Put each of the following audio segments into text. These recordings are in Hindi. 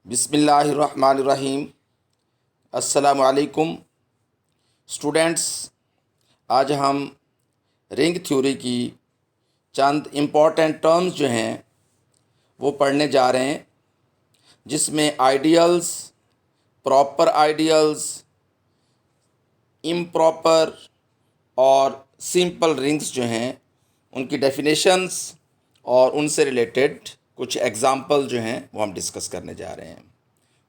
बिस्मिल्लाहिर्रहमानिर्रहीम। अस्सलामु अलैकुम स्टूडेंट्स। आज हम रिंग थ्योरी की चंद इम्पॉर्टेंट टर्म्स जो हैं वो पढ़ने जा रहे हैं, जिसमें आइडियल्स, प्रॉपर आइडियल्स, इम्प्रॉपर और सिंपल रिंग्स जो हैं उनकी डेफिनेशंस और उनसे रिलेटेड कुछ एग्जाम्पल जो हैं वो हम डिस्कस करने जा रहे हैं।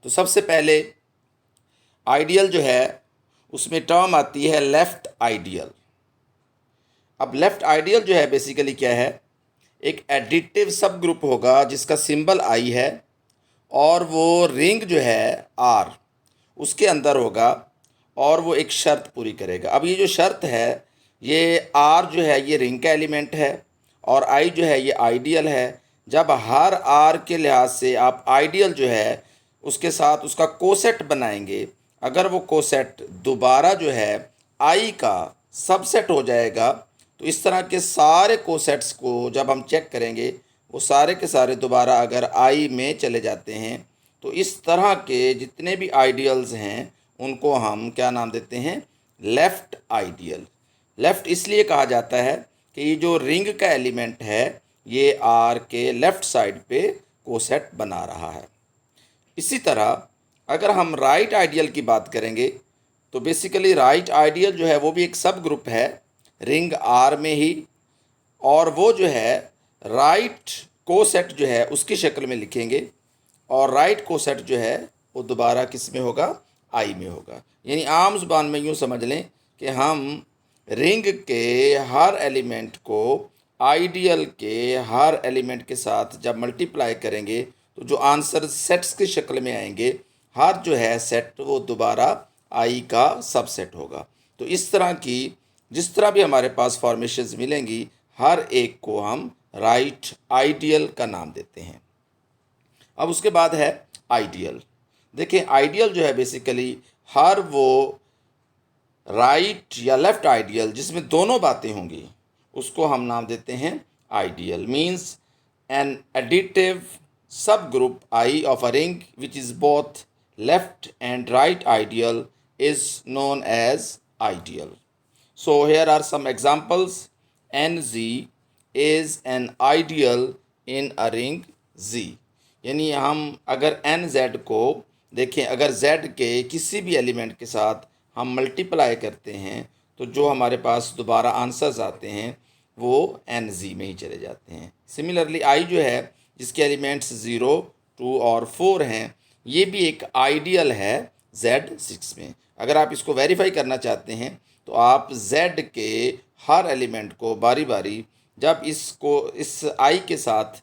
तो सबसे पहले आइडियल जो है उसमें टर्म आती है लेफ़्ट आइडियल। अब लेफ़्ट आइडियल जो है बेसिकली क्या है, एक एडिटिव सब ग्रुप होगा जिसका सिंबल आई है और वो रिंग जो है आर उसके अंदर होगा और वो एक शर्त पूरी करेगा। अब ये जो शर्त है, ये आर जो है ये रिंग का एलिमेंट है और आई जो है ये आइडियल है। जब हर आर के लिहाज से आप आइडियल जो है उसके साथ उसका कोसेट बनाएंगे, अगर वो कोसेट दोबारा जो है आई का सबसेट हो जाएगा, तो इस तरह के सारे कोसेट्स को जब हम चेक करेंगे वो सारे के सारे दोबारा अगर आई में चले जाते हैं, तो इस तरह के जितने भी आइडियल्स हैं उनको हम क्या नाम देते हैं, लेफ़्ट आइडियल। लेफ़्ट इसलिए कहा जाता है कि ये जो रिंग का एलिमेंट है ये आर के लेफ़्ट साइड पे कोसेट बना रहा है। इसी तरह अगर हम राइट आइडियल की बात करेंगे तो बेसिकली राइट आइडियल जो है वो भी एक सब ग्रुप है रिंग आर में ही, और वो जो है राइट कोसेट जो है उसकी शक्ल में लिखेंगे और राइट कोसेट जो है वो दोबारा किस में होगा, आई में होगा। यानी आम जुबान में यूँ समझ लें कि हम रिंग के हर एलिमेंट को आइडियल के हर एलिमेंट के साथ जब मल्टीप्लाई करेंगे तो जो आंसर सेट्स की शक्ल में आएंगे, हर जो है सेट वो दोबारा आई का सबसेट होगा। तो इस तरह की जिस तरह भी हमारे पास फॉर्मेशंस मिलेंगी, हर एक को हम राइट आइडियल का नाम देते हैं। अब उसके बाद है आइडियल। देखिए आइडियल जो है बेसिकली हर वो राइट या लेफ़्ट आइडियल जिसमें दोनों बातें होंगी उसको हम नाम देते हैं आइडियल। मीन्स एन एडिटिव सब group I of a ring which is both left and right ideal is known as ideal. So here are some examples. NZ is an ideal in a ring Z. यानी हम अगर NZ को देखें, अगर Z के किसी भी एलिमेंट के साथ हम मल्टीप्लाई करते हैं तो जो हमारे पास दोबारा आंसर्स आते हैं वो NZ में ही चले जाते हैं। सिमिलरली I जो है जिसके एलिमेंट्स 0, 2 और 4 हैं, ये भी एक आइडियल है Z6 में। अगर आप इसको वेरीफाई करना चाहते हैं तो आप Z के हर एलिमेंट को बारी बारी जब इस I के साथ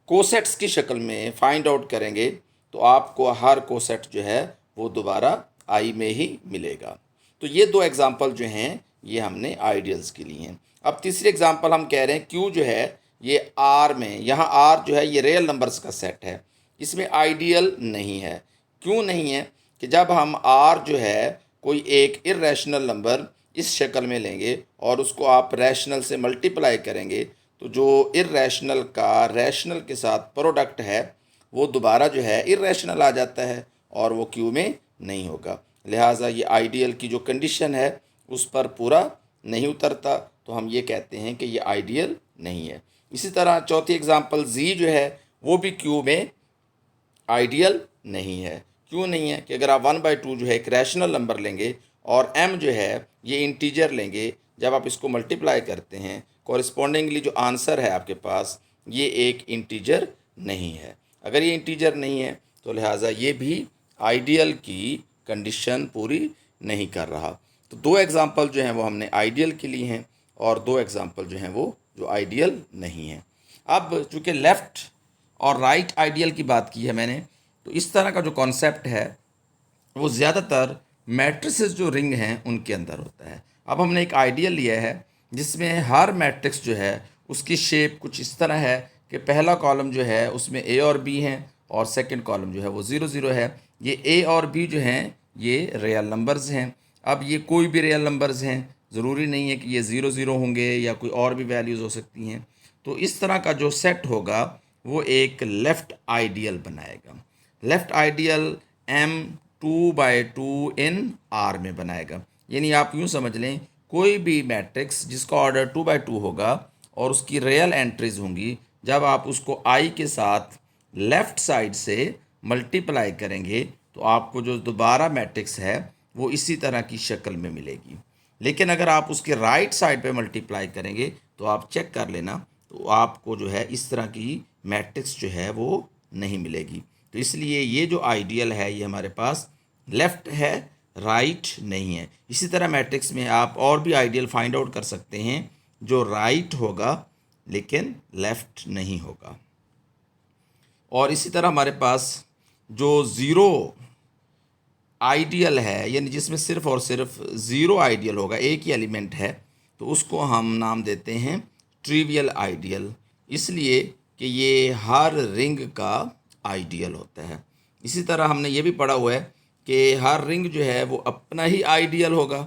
कोसेट्स की शक्ल में फाइंड आउट करेंगे तो आपको हर कोसेट जो है वो दोबारा I में ही मिलेगा। तो ये दो एग्जांपल जो हैं ये हमने आइडियल्स के लिए हैं। अब तीसरी एग्जांपल हम कह रहे हैं Q जो है ये R में, यहाँ R जो है ये रियल नंबर्स का सेट है, इसमें आइडियल नहीं है। क्यों नहीं है कि जब हम R जो है कोई एक इर्रेशनल नंबर इस शक्ल में लेंगे और उसको आप रैशनल से मल्टीप्लाई करेंगे तो जो इर्रेशनल का रैशनल के साथ प्रोडक्ट है वो दोबारा जो है इर्रेशनल आ जाता है और वो क्यू में नहीं होगा। लिहाजा ये आइडियल की जो कंडीशन है उस पर पूरा नहीं उतरता, तो हम ये कहते हैं कि ये आइडियल नहीं है। इसी तरह चौथी एग्जांपल Z जो है वो भी क्यू में आइडियल नहीं है। क्यों नहीं है कि अगर आप 1/2 जो है एक रैशनल नंबर लेंगे और m जो है ये इंटीजर लेंगे, जब आप इसको मल्टीप्लाई करते हैं कॉरस्पॉन्डिंगली जो आंसर है आपके पास ये एक इंटीजर नहीं है। अगर ये इंटीजर नहीं है तो लिहाजा ये भी आइडियल की कंडीशन पूरी नहीं कर रहा। तो दो एग्जांपल जो हैं वो हमने आइडियल के लिए हैं और दो एग्जांपल जो हैं वो जो आइडियल नहीं हैं। अब चूँकि लेफ़्ट और राइट आइडियल की बात की है मैंने, तो इस तरह का जो कॉन्सेप्ट है वो ज़्यादातर मैट्रिसेस जो रिंग हैं उनके अंदर होता है। अब हमने एक आइडियल लिया है जिसमें हर मैट्रिक्स जो है उसकी शेप कुछ इस तरह है कि पहला कॉलम जो है उसमें A और B हैं और सेकंड कॉलम जो है वो 0 0 है। ये A और B जो हैं ये रियल नंबर्स हैं। अब ये कोई भी रियल नंबर्स हैं, ज़रूरी नहीं है कि ये 0 0 होंगे या कोई और भी वैल्यूज़ हो सकती हैं। तो इस तरह का जो सेट होगा वो एक लेफ़्ट आइडियल बनाएगा। लेफ्ट आइडियल M 2/2 इन R में बनाएगा। यानी आप यूँ समझ लें, कोई भी मैट्रिक्स जिसका ऑर्डर 2/2 होगा और उसकी रियल एंट्रीज होंगी, जब आप उसको I के साथ लेफ़्ट साइड से मल्टीप्लाई करेंगे तो आपको जो दोबारा मैट्रिक्स है वो इसी तरह की शक्ल में मिलेगी। लेकिन अगर आप उसके राइट साइड पे मल्टीप्लाई करेंगे तो आप चेक कर लेना, तो आपको जो है इस तरह की मैट्रिक्स जो है वो नहीं मिलेगी। तो इसलिए ये जो आइडियल है ये हमारे पास लेफ़्ट है, राइट नहीं है। इसी तरह मैट्रिक्स में आप और भी आइडियल फाइंड आउट कर सकते हैं जो राइट होगा लेकिन लेफ़्ट नहीं होगा। और इसी तरह हमारे पास जो ज़ीरो आइडियल है, यानी जिसमें सिर्फ और सिर्फ ज़ीरो आइडियल होगा, एक ही एलिमेंट है, तो उसको हम नाम देते हैं ट्रिवियल आइडियल, इसलिए कि ये हर रिंग का आइडियल होता है। इसी तरह हमने ये भी पढ़ा हुआ है कि हर रिंग जो है वो अपना ही आइडियल होगा।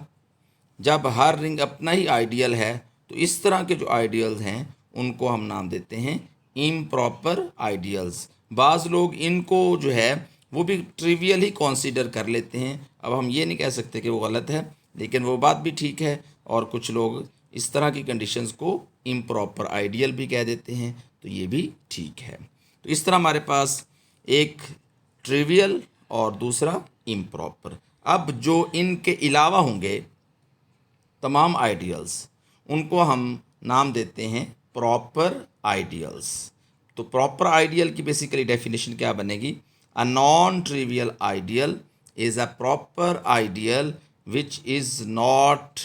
जब हर रिंग अपना ही आइडियल है तो इस तरह के जो आइडियल्स हैं उनको हम नाम देते हैं इम्प्रॉपर आइडियल्स। बाज़ लोग इनको जो है वो भी ट्रिवियल ही कंसीडर कर लेते हैं। अब हम ये नहीं कह सकते कि वो गलत है, लेकिन वो बात भी ठीक है। और कुछ लोग इस तरह की कंडीशंस को इम्प्रॉपर आइडियल भी कह देते हैं, तो ये भी ठीक है। तो इस तरह हमारे पास एक ट्रिवियल और दूसरा इम्प्रॉपर। अब जो इनके अलावा होंगे तमाम आइडियल्स, उनको हम नाम देते हैं प्रॉपर आइडियल्स। तो प्रॉपर आइडियल की बेसिकली डेफिनेशन क्या बनेगी? A non trivial ideal is a proper ideal which is not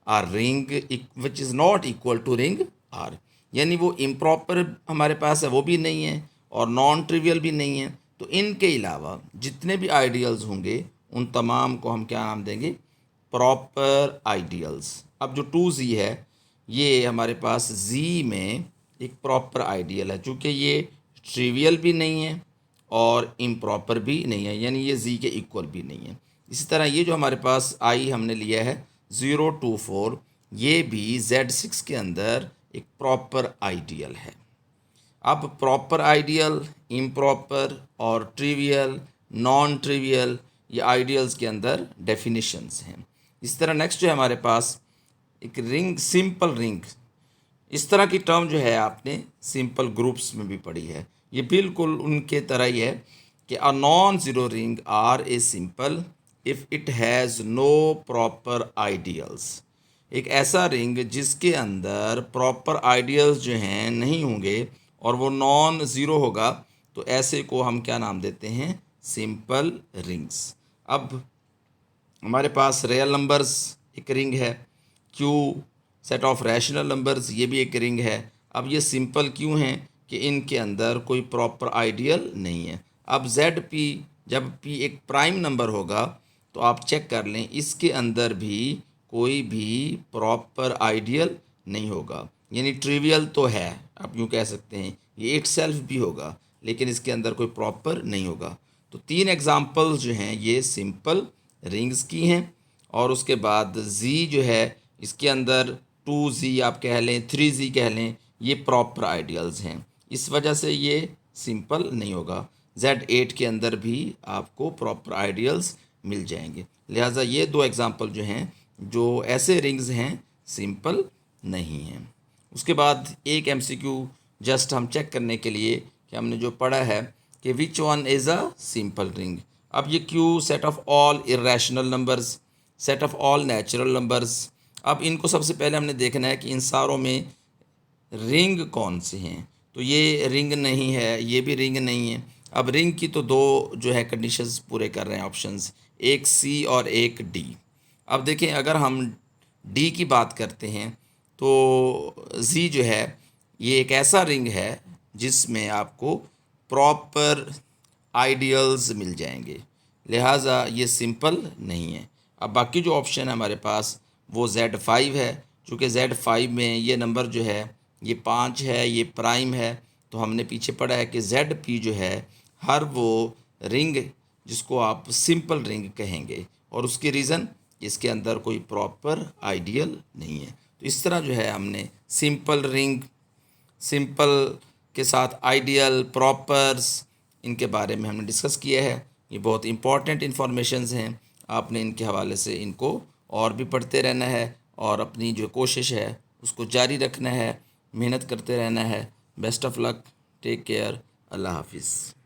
a ring which is not equal to ring R. यानी वो इम्प्रॉपर हमारे पास है वो भी नहीं है और नॉन ट्रिवियल भी नहीं है। तो इनके अलावा जितने भी आइडियल्स होंगे उन तमाम को हम क्या नाम देंगे? Proper ideals. अब जो 2Z है ये हमारे पास Z में एक प्रॉपर आइडियल है, चूँकि ये ट्रिवियल भी नहीं है और इम्प्रॉपर भी नहीं है, यानी ये Z के इक्वल भी नहीं है। इसी तरह ये जो हमारे पास I हमने लिया है 024, ये भी Z6 के अंदर एक प्रॉपर आइडियल है। अब प्रॉपर आइडियल, इम्प्रॉपर और ट्रिवियल, नॉन ट्रिवियल, ये आइडियल्स के अंदर डेफिनेशंस हैं। इस तरह नेक्स्ट है हमारे पास एक रिंग, सिंपल रिंग। इस तरह की टर्म जो है आपने सिंपल ग्रुप्स में भी पढ़ी है। ये बिल्कुल उनके तरह ही है कि a non zero ring R a simple if it has no proper ideals. एक ऐसा रिंग जिसके अंदर प्रॉपर आइडियल्स जो हैं नहीं होंगे और वो नॉन ज़ीरो होगा, तो ऐसे को हम क्या नाम देते हैं? Simple rings. अब हमारे पास रियल नंबर्स एक रिंग है, Q set of rational numbers ये भी एक रिंग है। अब ये सिंपल क्यों हैं? कि इनके अंदर कोई प्रॉपर आइडियल नहीं है। अब जेड पी, जब पी एक प्राइम नंबर होगा तो आप चेक कर लें इसके अंदर भी कोई भी प्रॉपर आइडियल नहीं होगा, यानी ट्रिवियल तो है, आप यूँ कह सकते हैं ये इट सेल्फ भी होगा लेकिन इसके अंदर कोई प्रॉपर नहीं होगा। तो 3 एग्जाम्पल्स जो हैं ये सिंपल रिंग्स की हैं। और उसके बाद Z जो है इसके अंदर 2Z आप कह लें, 3Z कह लें, ये प्रॉपर आइडियल्स हैं, इस वजह से ये सिंपल नहीं होगा। Z8 के अंदर भी आपको प्रॉपर आइडियल्स मिल जाएंगे। लिहाजा ये 2 एग्जांपल जो हैं जो ऐसे रिंग्स हैं सिंपल नहीं हैं। उसके बाद एक MCQ जस्ट हम चेक करने के लिए कि हमने जो पढ़ा है कि which one is a simple ring. अब ये Q set of all irrational numbers, set of all natural numbers. अब इनको सबसे पहले हमने देखना है कि इन सारों में रिंग कौन से हैं। तो ये रिंग नहीं है, ये भी रिंग नहीं है। अब रिंग की तो 2 जो है कंडीशंस पूरे कर रहे हैं ऑप्शंस, एक C और एक D। अब देखें अगर हम D की बात करते हैं तो Z जो है ये एक ऐसा रिंग है जिसमें आपको प्रॉपर आइडियल्स मिल जाएंगे, लिहाजा ये सिंपल नहीं है। अब बाकी जो ऑप्शन है हमारे पास वो Z5 है, चूँकि Z5 में ये नंबर जो है ये 5 है, ये प्राइम है। तो हमने पीछे पढ़ा है कि ZP जो है हर वो रिंग जिसको आप सिंपल रिंग कहेंगे, और उसकी रीज़न इसके अंदर कोई प्रॉपर आइडियल नहीं है। तो इस तरह जो है हमने सिंपल रिंग, सिंपल के साथ आइडियल, प्रॉपर्स इनके बारे में हमने डिस्कस किया है। ये बहुत इंपॉर्टेंट इन्फॉर्मेशंस हैं, आपने इनके हवाले से इनको और भी पढ़ते रहना है और अपनी जो कोशिश है उसको जारी रखना है, मेहनत करते रहना है। Best of luck, take care, अल्लाह हाफिज़।